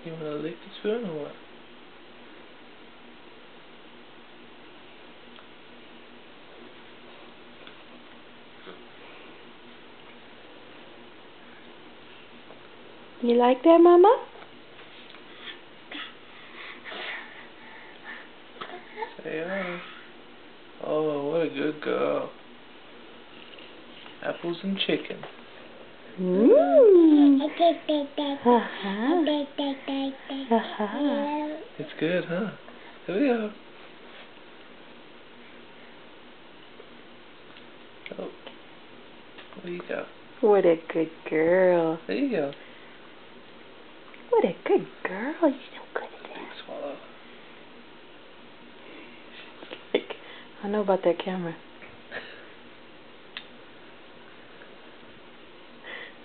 You want to lick the spoon or what? You like that, Mama? Say oh, what a good girl. Apples and chicken. Mmm. It's good, huh? Here we go. Oh. There you go. What a good girl. There you go. What a good girl. You're so good at that. Big swallow. I know about that camera.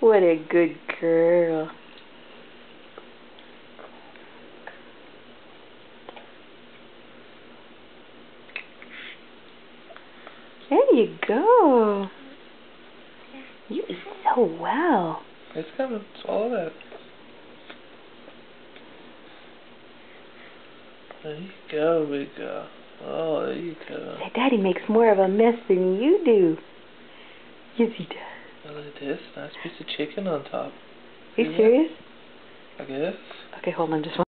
What a good girl. There you go. You eat so well. It's coming. Swallow that. There you go, big girl. Oh, there you go. Say, Daddy makes more of a mess than you do. Yes, he does. Oh, look at this. Nice piece of chicken on top. Are you serious? I guess. Okay, hold on just one.